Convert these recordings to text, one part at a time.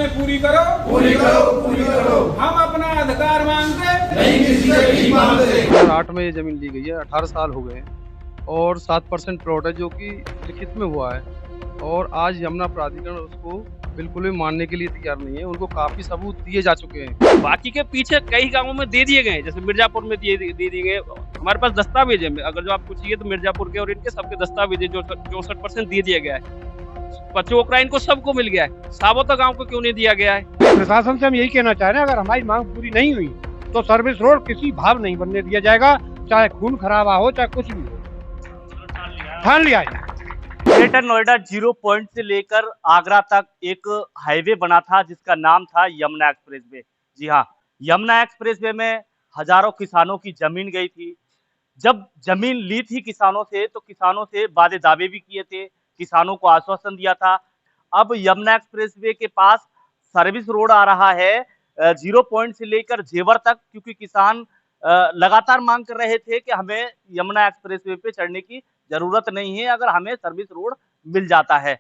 मांगे पूरी करो, पूरी करो, पूरी करो। हम अपना अधिकार मांगते नहीं, किसी से भी मांगते। 2008 में ये जमीन ली गई है, 18 साल हो गए हैं और 7% प्लॉट है जो कि लिखित में हुआ है। और आज यमुना प्राधिकरण उसको बिल्कुल भी मानने के लिए तैयार नहीं है। उनको काफी सबूत दिए जा चुके हैं। बाकी के पीछे कई गांवों में दे दिए गए हैं, जैसे मिर्जापुर में दे दिए गए। हमारे पास दस्तावेज है, अगर जो आपको चाहिए तो मिर्जापुर के और इनके सबके दस्तावेज है, जो 64% दे दिया गया है। पचोकरा इनको सबको मिल गया है, साबोता गांव को क्यों नहीं दिया गया है? प्रशासन से हम यही कहना चाह रहे हैं, अगर हमारी मांग पूरी नहीं हुई तो सर्विस रोड किसी भाव नहीं बनने दिया जाएगा, चाहे खून खराबा हो चाहे कुछ भी हो। ठान लिया है। ग्रेटर नोएडा 0 पॉइंट से लेकर आगरा तक एक हाईवे बना था जिसका नाम था यमुना एक्सप्रेसवे। जी हाँ, यमुना एक्सप्रेसवे में हजारों किसानों की जमीन गई थी। जब जमीन ली थी किसानों से तो किसानों से वादे दावे भी किए थे, किसानों को आश्वासन दिया था। अब यमुना एक्सप्रेसवे के पास सर्विस रोड आ रहा है 0 पॉइंट से लेकर जेवर तक, क्योंकि किसान लगातार मांग कर रहे थे कि हमें यमुना एक्सप्रेसवे पे चढ़ने की जरूरत नहीं है, अगर हमें सर्विस रोड मिल जाता है।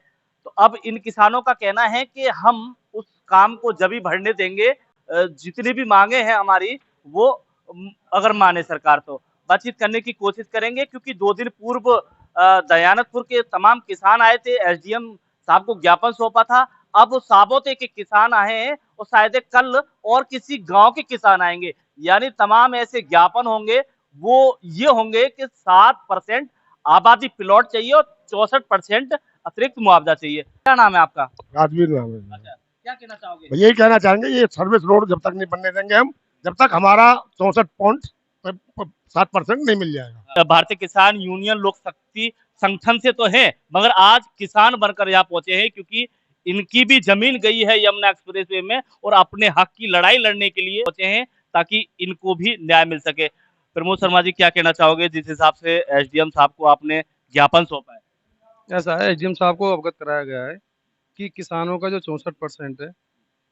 तो अब इन किसानों का कहना है कि हम उस काम को जब ही बढ़ने देंगे, जितनी भी मांगे हैं हमारी वो अगर माने सरकार तो बातचीत करने की कोशिश करेंगे। क्योंकि 2 दिन पूर्व दयानतपुर के तमाम किसान आए थे, एसडीएम साहब को ज्ञापन सौंपा था। अब साबोते के किसान आए हैं और शायद कल और किसी गांव के किसान आएंगे, यानी तमाम ऐसे ज्ञापन होंगे वो ये होंगे कि 7% आबादी प्लॉट चाहिए और 64% अतिरिक्त मुआवजा चाहिए। क्या नाम है आपका? राजवीर नाम है। अच्छा, क्या कहना चाहोगे? यही कहना चाहेंगे, ये सर्विस रोड जब तक नहीं बनने देंगे हम, जब तक हमारा 64.7% नहीं मिल जाएगा। भारतीय किसान यूनियन लोक शक्ति संगठन से तो है, मगर आज किसान बनकर यहाँ पहुंचे हैं क्योंकि इनकी भी जमीन गई है यमुना एक्सप्रेसवे में और अपने हक की लड़ाई लड़ने के लिए पहुंचे हैं ताकि इनको भी न्याय मिल सके। प्रमोद शर्मा जी, क्या कहना चाहोगे जिस हिसाब से एसडीएम साहब को आपने ज्ञापन सौंपा है? ऐसा है, एसडीएम साहब को अवगत कराया गया है कि किसानों का जो 64% है,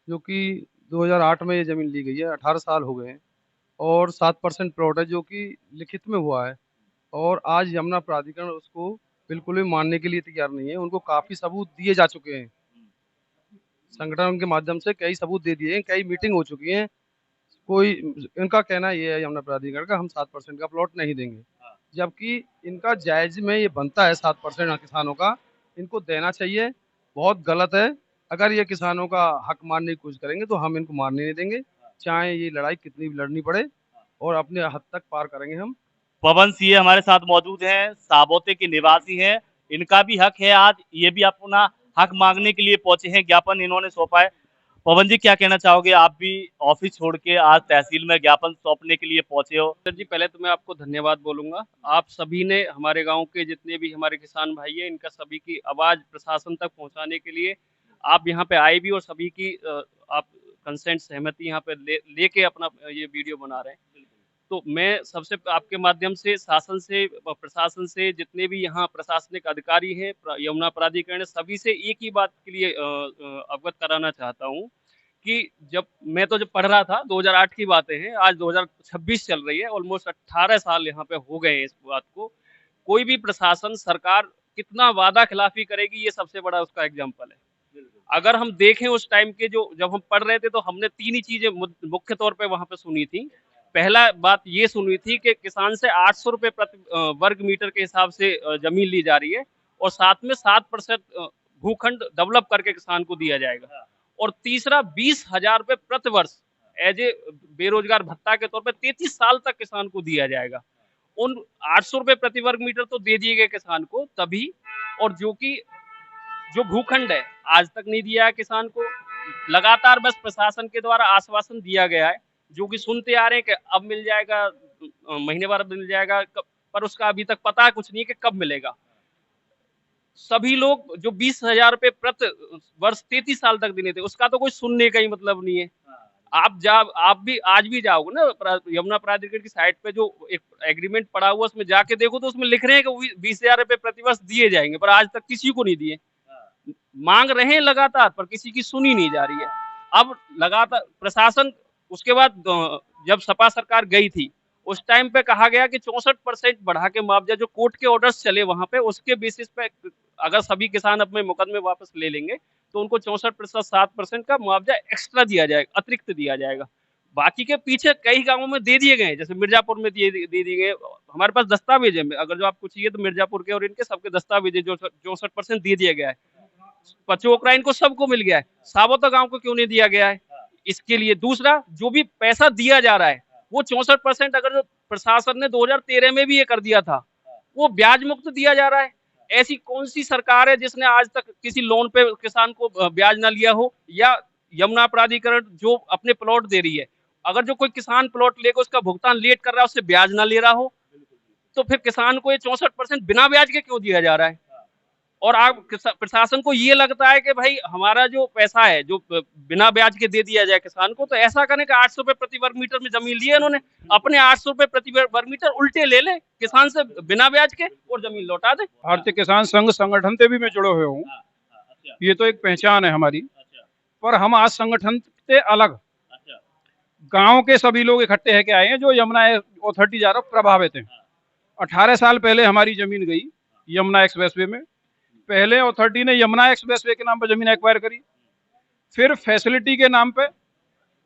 जो कि 2008 में ये जमीन ली गई है, 18 साल हो गए हैं और 7% प्लॉट है जो कि लिखित में हुआ है। और आज यमुना प्राधिकरण उसको बिल्कुल भी मानने के लिए तैयार नहीं है। उनको काफी सबूत दिए जा चुके हैं, संगठन के माध्यम से कई सबूत दे दिए हैं, कई मीटिंग हो चुकी है। कोई इनका कहना ये है यमुना प्राधिकरण का, हम 7% का प्लॉट नहीं देंगे, जबकि इनका जायज में ये बनता है 7% किसानों का, इनको देना चाहिए। बहुत गलत है, अगर ये किसानों का हक मारने की कोशिश करेंगे तो हम इनको मारने नहीं देंगे, चाहे ये लड़ाई कितनी भी लड़नी पड़े और अपने हद तक पार करेंगे हम। पवन सिंह हमारे साथ मौजूद हैं, साबोते के निवासी हैं, इनका भी हक है, आज ये भी अपना हक मांगने के लिए पहुंचे हैं, ज्ञापन इन्होंने सौंपा है। पवन जी, क्या कहना चाहोगे? आप भी ऑफिस छोड़ के आज तहसील में ज्ञापन सौंपने के लिए पहुंचे हो। सर जी, पहले तो मैं आपको धन्यवाद बोलूंगा। आप सभी ने, हमारे गांव के जितने भी हमारे किसान भाई हैं, इनका सभी की आवाज प्रशासन तक पहुंचाने के लिए आप यहाँ पे आए भी और सभी की आप कंसेंट, सहमति यहाँ पे लेके अपना ये वीडियो बना रहे हैं। तो मैं सबसे आपके माध्यम से शासन से, प्रशासन से, जितने भी यहाँ प्रशासनिक अधिकारी हैं, यमुना प्राधिकरण, सभी से एक ही बात के लिए अवगत कराना चाहता हूँ कि जब पढ़ रहा था, 2008 की बातें हैं, आज 2026 चल रही है, ऑलमोस्ट 18 साल यहाँ पे हो गए हैं इस बात को। कोई भी प्रशासन, सरकार कितना वादा खिलाफी करेगी, ये सबसे बड़ा उसका एग्जाम्पल है। अगर हम देखें उस टाइम के, जो जब हम पढ़ रहे थे तो हमने 3 ही चीजें मुख्य तौर पे वहां पे सुनी थी। पहला बात ये सुनी थी कि किसान से 800 रुपए प्रति वर्ग मीटर के हिसाब से जमीन ली जा रही है और साथ में 7% भूखंड डेवलप करके किसान को दिया जाएगा। और तीसरा 20,000 रुपए प्रति वर्ष एज ए बेरोजगार भत्ता के तौर पे 33 साल तक किसान को दिया जाएगा। उन 800 रुपए प्रति वर्ग मीटर तो दे दिए गए किसान को तभी, और जो भूखंड है आज तक नहीं दिया है किसान को। लगातार बस प्रशासन के द्वारा आश्वासन दिया गया है, जो कि सुनते आ रहे हैं कि अब मिल जाएगा, महीने भर मिल जाएगा, पर उसका अभी तक पता कुछ नहीं है कि कब मिलेगा। सभी लोग जो 20,000 रुपए प्रति वर्ष 33 साल तक देने थे, उसका तो कोई सुनने का ही मतलब नहीं है। आप भी आज भी जाओगे ना यमुना प्राधिकरण की साइट पे, जो एक एग्रीमेंट पड़ा हुआ उसमें जाके देखो तो उसमें लिख रहे हैं कि 20,000 रुपए प्रति वर्ष दिए जाएंगे, पर आज तक किसी को नहीं दिए। मांग रहे हैं लगातार, पर किसी की सुनी नहीं जा रही है। अब लगातार प्रशासन, उसके बाद जब सपा सरकार गई थी उस टाइम पे कहा गया कि 64% बढ़ा के मुआवजा, जो कोर्ट के ऑर्डर्स चले वहां पे, उसके बेसिस पे अगर सभी किसान अपने मुकदमे वापस ले लेंगे तो उनको 64% 7% का मुआवजा एक्स्ट्रा दिया जाएगा, अतिरिक्त दिया जाएगा। बाकी के पीछे कई गांवों में दे दिए गए हैं, जैसे मिर्जापुर में दे दिए गए। हमारे पास दस्तावेज है, अगर जो आपको चाहिए तो मिर्जापुर के और इनके सबके दस्तावेज है, जो 64% दे दिया गया है। पचोकरा इनको सबको मिल गया है, साबोता गांव को क्यों नहीं दिया गया है? इसके लिए दूसरा, जो भी पैसा दिया जा रहा है वो 64% अगर जो प्रशासन ने 2013 में भी ये कर दिया था, वो ब्याज मुक्त दिया जा रहा है। ऐसी कौन सी सरकार है जिसने आज तक किसी लोन पे किसान को ब्याज ना लिया हो? या यमुना प्राधिकरण जो अपने प्लॉट दे रही है, अगर जो कोई किसान प्लॉट लेकर उसका भुगतान लेट कर रहा है, उससे ब्याज ना ले रहा हो, तो फिर किसान को ये 64% बिना ब्याज के क्यों दिया जा रहा है? और आप प्रशासन को ये लगता है कि भाई हमारा जो पैसा है जो बिना ब्याज के दे दिया जाए किसान को, तो ऐसा करें कि 800 रुपए प्रति वर्ग मीटर में जमीन ली है इन्होंने, अपने 800 रुपए प्रति वर्ग मीटर उल्टे ले ले किसान से बिना ब्याज के और जमीन लौटा दे। भारतीय किसान संघ संगठन से भी मैं जुड़े हुए हूँ, ये तो एक पहचान है हमारी। पर हम आज संगठन से अलग गांव के सभी लोग इकट्ठे है के आए हैं जो यमुना अथॉरिटी द्वारा प्रभावित हैं। 18 साल पहले हमारी जमीन गई यमुना एक्सप्रेसवे में। पहले अथॉरिटी ने यमुना एक्सप्रेसवे के नाम पर जमीन एक्वायर करी, फिर फैसिलिटी के नाम पे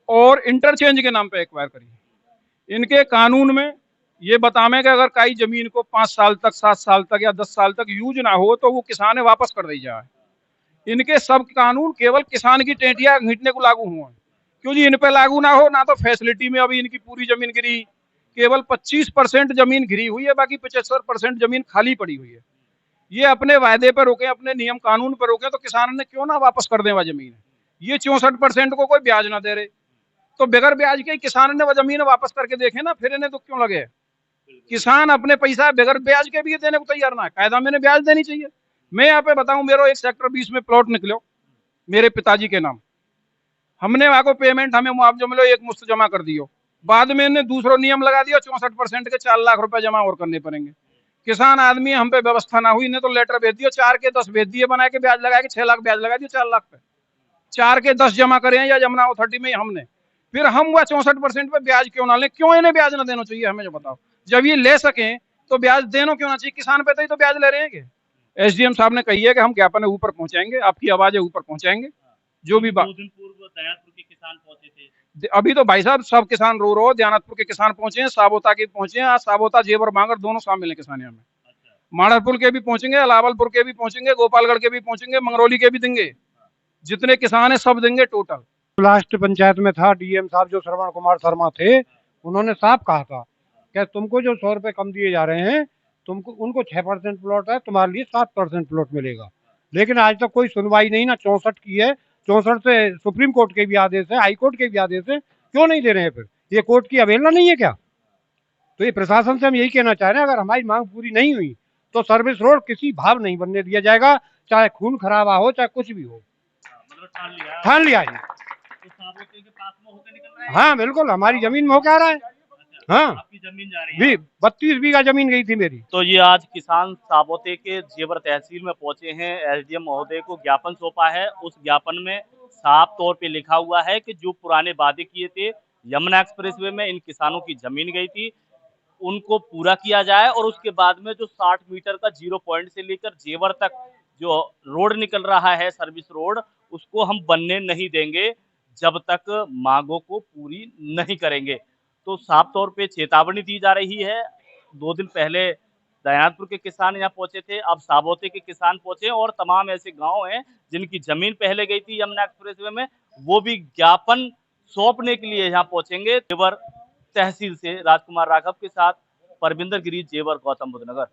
और इंटरचेंज के नाम पे एक्वायर करी। इनके कानून में ये बतावे कि अगर कई जमीन को 5 साल तक, 7 साल तक या 10 साल तक यूज ना हो तो वो किसान ने वापस कर दी जाए। इनके सब कानून केवल किसान की टेंटिया घींटने को लागू हुए, क्यों जी इन पे लागू ना हो ना। तो फैसिलिटी में अभी इनकी पूरी जमीन गिरी, केवल 25% जमीन घिरी हुई है, बाकी 75% जमीन खाली पड़ी हुई है। ये अपने वायदे पर रोके, अपने नियम कानून पर रोके, तो किसान ने क्यों ना वापस कर दे वह जमीन। ये 64% को कोई ब्याज ना दे रहे, तो बगैर ब्याज के किसान ने वह जमीन वापस करके देखे ना, फिर इन्हें तो क्यों लगे। किसान अपने पैसा बगैर ब्याज के भी देने को तैयार ना है, कायदा में ब्याज देनी चाहिए। मैं यहाँ पे बताऊं, मेरा एक सेक्टर 20 में प्लॉट निकलो मेरे पिताजी के नाम, हमने वहां को पेमेंट हमें मुआवजा मिलो एक मुश्त जमा कर दियो, बाद में इन्हें दूसरा नियम लगा दिया 64% के 4 लाख रुपए जमा और करने पड़ेंगे। किसान आदमी हम पे व्यवस्था ना हुई, इन्हें तो लेटर भेज दियो 4 के 10 भेज दिए बना के, ब्याज लगा के 6 लाख ब्याज लगा दिया 4 लाख पे। 4 के 10 जमा करें या यमुना अथॉरिटी में हमने, फिर हम वह 64% पे ब्याज क्यों ना ले? क्यों इन्हें ब्याज ना देना चाहिए हमें जो बताओ। जब ये ले सकें तो ब्याज देना क्यों ना चाहिए? किसान पे तो ब्याज ले रहे हैं। एसडीएम साहब ने कही है कि हम ज्ञापन ऊपर पहुंचाएंगे, आपकी आवाजें ऊपर पहुंचाएंगे। जो भी 2 दिन पूर्व दयानपुर के किसान पहुंचे थे, अभी तो भाई साहब सब किसान रो रहे, दयानतपुर के किसान पहुंचे हैं, साबोता के पहुंचे हैं। आज साबोता, जेवर, बांगर दोनों शामिल है किसानिया में। माड़रपुर के भी पहुंचेंगे, अलावलपुर के भी पहुंचेंगे, गोपालगढ़ के भी पहुंचेंगे, मंगरौली के भी देंगे। जितने किसान है सब देंगे टोटल। लास्ट पंचायत में था डीएम साहब जो श्रवण कुमार शर्मा थे, उन्होंने साफ कहा था कि तुमको जो 100 रुपए कम दिए जा रहे हैं, तुमको उनको 6% प्लॉट है, तुम्हारे लिए 7% प्लॉट मिलेगा। लेकिन आज तक कोई सुनवाई नहीं, ना 64 की है। 64 से सुप्रीम कोर्ट के भी आदेश है, हाई कोर्ट के भी आदेश है, क्यों नहीं दे रहे हैं? फिर ये कोर्ट की अवहेलना नहीं है क्या? तो ये प्रशासन से हम यही कहना चाह रहे हैं, अगर हमारी मांग पूरी नहीं हुई तो सर्विस रोड किसी भाव नहीं बनने दिया जाएगा, चाहे खून खराबा हो, चाहे कुछ भी हो। मतलब ठान लिया है। तो साबोते के पास में होकर निकल रहा है। हाँ बिल्कुल, हमारी जमीन में होकर आ रहा है। हाँ, आपकी जमीन जा रही है। 32 बीघा जमीन गई थी मेरी। तो ये आज किसान साबोते के जेवर तहसील में पहुंचे हैं, एसडीएम महोदय को ज्ञापन सौंपा है। उस ज्ञापन में साफ तौर पे लिखा हुआ है कि जो पुराने वादे किए थे यमुना एक्सप्रेसवे में, इन किसानों की जमीन गई थी, उनको पूरा किया जाए। और उसके बाद में जो 60 मीटर का 0 पॉइंट से लेकर जेवर तक जो रोड निकल रहा है, सर्विस रोड, उसको हम बनने नहीं देंगे जब तक मांगों को पूरी नहीं करेंगे। तो साफ तौर पे चेतावनी दी जा रही है। 2 दिन पहले दयानपुर के किसान यहाँ पहुंचे थे, अब साबोते के किसान पहुंचे, और तमाम ऐसे गांव हैं जिनकी जमीन पहले गई थी यमुना एक्सप्रेसवे में, वो भी ज्ञापन सौंपने के लिए यहाँ पहुंचेंगे। जेवर तहसील से राजकुमार राघव के साथ परविंदर गिरी, जेवर, गौतम बुद्ध नगर।